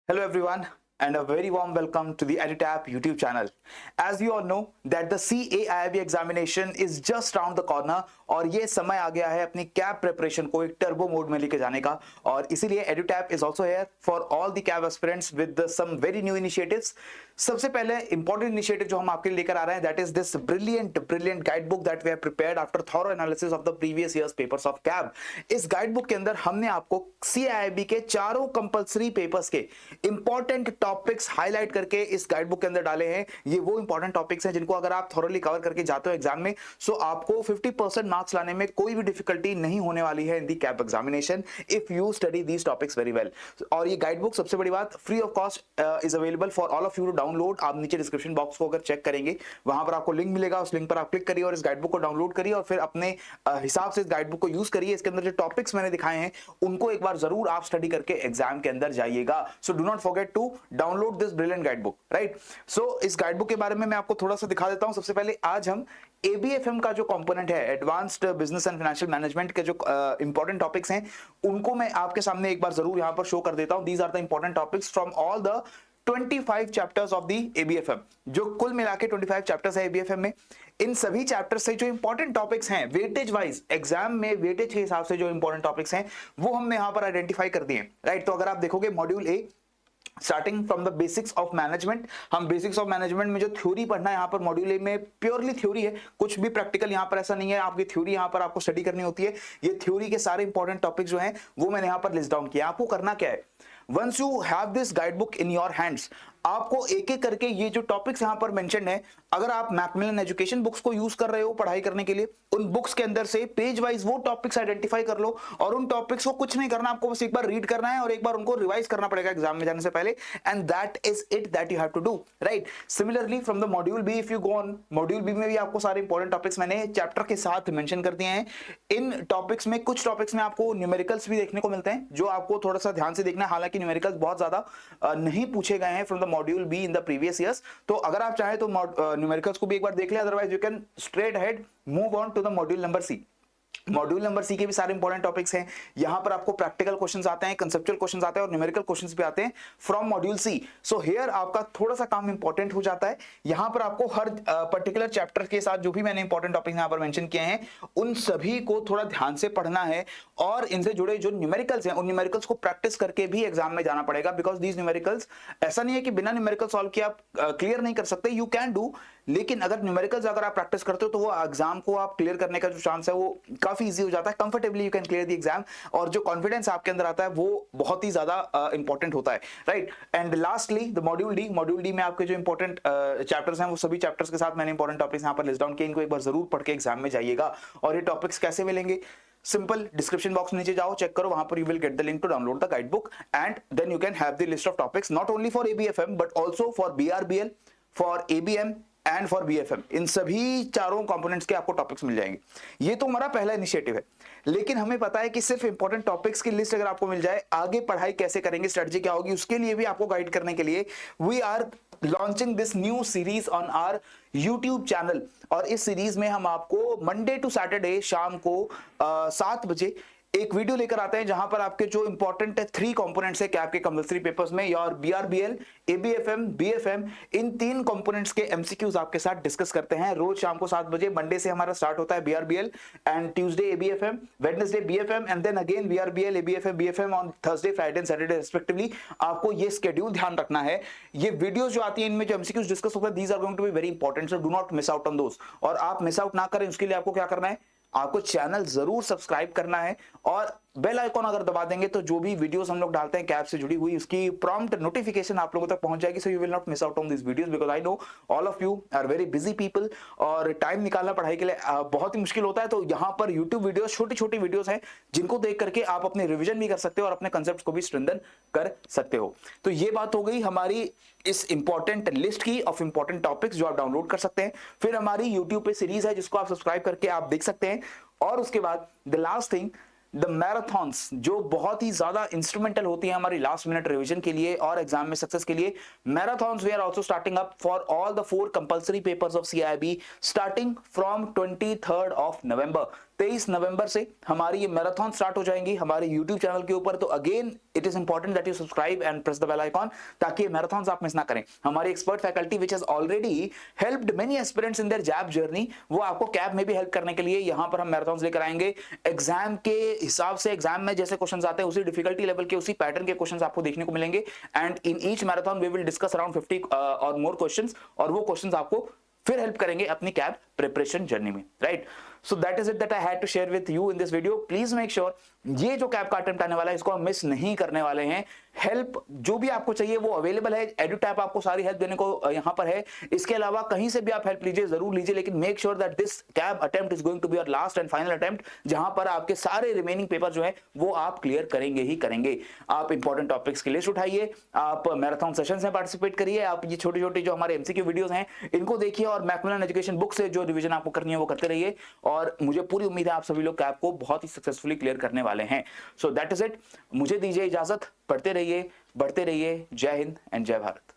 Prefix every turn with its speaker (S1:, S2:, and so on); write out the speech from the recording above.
S1: Hello everyone and a very warm welcome to the EduTap YouTube channel. As you all know that the CAIIB examination is just round the corner और ये समय आ गया है अपनी CAIIB preparation को एक turbo mode में लेके जाने का और इसीलिए EduTap is also here for all the CAB aspirants with some very new initiatives. सबसे पहले इंपॉर्टेंट इनिशिएटिव जो हम आपके लिए लेकर आ रहे हैं that is this brilliant guide book that we have prepared after thorough analysis of the previous years papers of CAIIB. इस गाइड बुक के अंदर हमने आपको सीआईआईबी के चारों कंपलसरी पेपर्स के इंपॉर्टेंट टॉपिक्स हाईलाइट करके इस गाइड बुक के अंदर डाले हैं। ये वो इंपॉर्टेंट टॉपिक्स हैं जिनको अगर आप थॉरोली कवर करके जाते हो एग्जाम में सो आपको 50% मार्क्स लाने में कोई भी डिफिकल्टी नहीं होने वाली है in the CAIIB examination if you study these topics very well. और ये गाइड बुक सबसे बड़ी बात free of cost is available for all of you to download. आप नीचे डिस्क्रिप्शन बॉक्स को अगर चेक करेंगे वहां पर आपको लिंक मिलेगा, उस लिंक पर आप क्लिक करिए और इस गाइड बुक को डाउनलोड करिए और फिर अपने हिसाब से इस गाइड बुक को यूज करिए। इसके अंदर जो टॉपिक्स मैंने दिखाए हैं उनको एक बार जरूर आप स्टडी करके एग्जाम के अंदर जाइएगा। So do not forget to download this brilliant guide book, right. So इस गाइड बुक के बारे में मैं आपको थोड़ा सा दिखा देता हूं। सबसे पहले आज हम एबीएफएम का जो कंपोनेंट है advanced business and financial management के जो इंपॉर्टेंट टॉपिक्स हैं उनको मैं आपके सामने एक बार जरूर यहां पर शो कर देता हूं। These are the important topics from all the 25 chapters of the ABFM. जो कुल मिला के 25 चैप्टर्स है एबीएफएम में, इन सभी चैप्टर्स से जो इंपॉर्टेंट टॉपिक्स हैं वेटेज वाइज एग्जाम में वेटेज के हिसाब से जो इंपॉर्टेंट टॉपिक्स हैं वो हमने यहां पर आइडेंटिफाई कर दिए, राइट। तो अगर आप देखोगे module A starting from the basics of management, हम बेसिक्स ऑफ मैनेजमेंट में जो थ्योरी पढ़ना है यहाँ पर मॉड्यूल ए में प्योरली थ्योरी है, कुछ भी प्रैक्टिकल यहाँ पर ऐसा नहीं है। आपकी थ्योरी यहाँ पर आपको स्टडी करनी होती है। ये थ्योरी के सारे इंपॉर्टेंट टॉपिक जो हैं वो मैंने यहाँ पर लिस्ट डाउन किया। आपको करना क्या है, once you have this guide book in your hands आपको एक एक करके ये जो टॉपिक्स यहां पर मेंशन है, अगर आप मैकमिलन एजुकेशन बुक्स को यूज कर रहे हो पढ़ाई करने के लिए, उन बुक्स के अंदर से पेज वाइज वो टॉपिक्स आइडेंटिफाई कर लो और उन टॉपिक्स को कुछ नहीं करना, आपको बस एक बार रीड करना है और एक बार उनको रिवाइज करना पड़ेगा एग्जाम में जाने से पहले। And that is it that you have to do, right. Similarly from the module B, if you go on module B में भी आपको सारे इंपॉर्टेंट टॉपिक्स मैंने चैप्टर के साथ मेंशन कर दिए हैं। इन टॉपिक्स में कुछ टॉपिक्स में आपको न्यूमेरिकल्स भी देखने को मिलते हैं जो आपको थोड़ा सा ध्यान से देखना है। हालांकि न्यूमेरिकल्स बहुत ज्यादा नहीं पूछे गए हैं from the module be in the previous years, तो अगर आप चाहें तो न्यूमेरिकल्स को भी एक बार देख लें, otherwise you can straight ahead move on to the module number C. Module number C के भी सारे इंपॉर्टेंट टॉपिक्स हैं। यहां पर आपको प्रैक्टिकल क्वेश्चंस आते हैं, कंसेप्चुअल क्वेश्चंस आते हैं और न्यूमेरिकल क्वेश्चंस भी आते हैं from module C. So here आपका थोड़ा सा काम इंपॉर्टेंट हो जाता है। यहां पर आपको हर पर्टिकुलर चैप्टर के साथ जो भी मैंने इंपॉर्टेंट टॉपिक्स यहां पर मेंशन किए हैं उन सभी को थोड़ा ध्यान से पढ़ना है और इनसे जुड़े जो न्यूमेरिकल्स हैं उन न्यूमेरिकल्स को प्रैक्टिस करके भी एग्जाम में जाना पड़ेगा। बिकॉज दीज न्यूमेरिकल्स, ऐसा नहीं है कि बिना न्यूमेरिकल सॉल्व किए आप क्लियर नहीं कर सकते, यू कैन डू, लेकिन अगर न्यूमेरिकल्स अगर आप प्रैक्टिस करते हो तो वो एग्जाम को आप क्लियर करने का जो चांस है वो काफी इजी हो जाता है। Comfortably you can clear the exam और जो कॉन्फिडेंस आपके अंदर आता है वो बहुत ही ज्यादा इंपॉर्टेंट होता है, right. And lastly the module D में आपके जो इंपॉर्टेंट चैप्टर्स हैं वो सभी चैप्टर्स के साथ मैंने इंपॉर्टेंट टॉपिक्स यहाँ पर लिस्ट डाउन किए। इनको एक बार जरूर पढ़ के एग्जाम में जाइएगा। और ये टॉपिक्स कैसे मिलेंगे, सिंपल, डिस्क्रिप्शन बॉक्स में नीचे जाओ, चेक करो, वहां पर you will get the link to download the guide book and then you can have the list of topics not only for ABFM but also for BRBL, for ABM and for BFM. इन सभी चारों components के आपको topics मिल जाएंगे। ये तो हमारा पहला इनिशिएटिव है, लेकिन हमें पता है कि सिर्फ इंपॉर्टेंट टॉपिक्स की लिस्ट अगर आपको मिल जाए, आगे पढ़ाई कैसे करेंगे, स्ट्रेटजी क्या होगी, उसके लिए भी आपको गाइड करने के लिए we are launching this new series on our YouTube channel. और इस सीरीज में हम आपको मंडे टू सैटरडे शाम को 7 बजे एक वीडियो लेकर आते हैं जहां पर आपके जो इंपॉर्टेंट 3 कंपोनेंट्स है कैब के कंपलसरी पेपर्स में, और बीआरबीएल, एबीएफएम, बीएफएम, इन 3 कंपोनेंट्स के एमसीक्यूज आपके साथ डिस्कस करते हैं रोज शाम को 7 बजे। मंडे से हमारा स्टार्ट होता है BRBL and Tuesday ABFM, Wednesday BFM and then again BRBL, ABFM, BFM on Thursday, Friday and Saturday respectively. आपको ये शेड्यूल ध्यान रखना है। ये वीडियोस जो आती हैं इनमें जो एमसीक्यूज डिस्कस होता है these are going to be very important, so do not miss out on those. और आप मिस आउट ना करें उसके लिए आपको क्या करना है, आपको चैनल जरूर सब्सक्राइब करना है और बेल आइकॉन अगर दबा देंगे तो जो भी वीडियोस हम लोग डालते हैं कैब से जुड़ी हुई उसकी प्रॉम्प्ट नोटिफिकेशन आप लोगों तक पहुंच जाएगी। So you will not miss out on this videos because I know all of you are very busy people और टाइम निकालना पढ़ाई के लिए बहुत ही मुश्किल होता है। तो यहाँ पर यूट्यूब वीडियोस, छोटी छोटी वीडियोस हैं जिनको देख करके आप अपने रिविजन भी कर सकते हो और अपने कंसेप्ट को भी स्ट्रेंथन कर सकते हो। तो ये बात हो गई हमारी इस इंपॉर्टेंट लिस्ट की ऑफ इंपॉर्टेंट टॉपिक्स जो आप डाउनलोड कर सकते हैं। फिर हमारी यूट्यूब पे सीरीज है जिसको आप सब्सक्राइब करके आप देख सकते हैं। और उसके बाद the last thing, the marathons जो बहुत ही ज्यादा इंस्ट्रूमेंटल होती है हमारी लास्ट मिनट रिवीजन के लिए और एग्जाम में सक्सेस के लिए। Marathons we are also starting up for all the 4 compulsory papers of CAIIB starting from 23rd of November। 23 नवंबर से हमारी ये मैराथन स्टार्ट हो जाएंगी हमारे यूट्यूब चैनल के ऊपर। तो again it is important that you subscribe and press the bell icon, ताकि मैराथन्स आप मिस ना करें। हमारी expert faculty which has already helped many aspirants in their JAIIB journey, वो आपको कैब में भी हेल्प करने के लिए यहां पर हम मैराथन्स लेकर आएंगे। एग्जाम के हिसाब से एग्जाम में जैसे क्वेश्चंस आते हैं उसी डिफिकल्टी लेवल के उसी पैटर्न के क्वेश्चंस आपको देखने को मिलेंगे। And in each marathon we will discuss around 50 or more questions, और वो क्वेश्चंस आपको फिर हेल्प करेंगे अपनी कैब प्रिपरेशन जर्नी में, right. So that is it that I had to share with you in this video. Please make sure ये जो cab का अटेम्प्ट आने वाला है इसको हम मिस नहीं करने वाले हैं। हेल्प जो भी आपको चाहिए वो अवेलेबल है, एडुटैप आपको सारी हेल्प देने को यहां पर है। इसके अलावा कहीं से भी आप हेल्प लीजिए, जरूर लीजिए, लेकिन make sure that this CAIIB attempt is going to be your last and final attempt, जहां पर आपके सारे रिमेनिंग पेपर जो है वो आप क्लियर करेंगे ही करेंगे। आप इंपॉर्टेंट टॉपिक्स की लिस्ट उठाइए, आप मैराथन सेशंस में पार्टिसिपेट करिए, आप ये छोटी छोटी जो हमारे एमसीक्यू वीडियोस हैं इनको देखिए, और मैकमिलन एजुकेशन बुक से जो रिवीजन आपको करनी है वो करते रहिए। और मुझे पूरी उम्मीद है आप सभी लोग कैब को बहुत ही सक्सेसफुली क्लियर करने वाले हैं। सो दैट इज इट, मुझे दीजिए इजाजत, पढ़ते रहिए, बढ़ते रहिए। जय हिंद एंड जय भारत।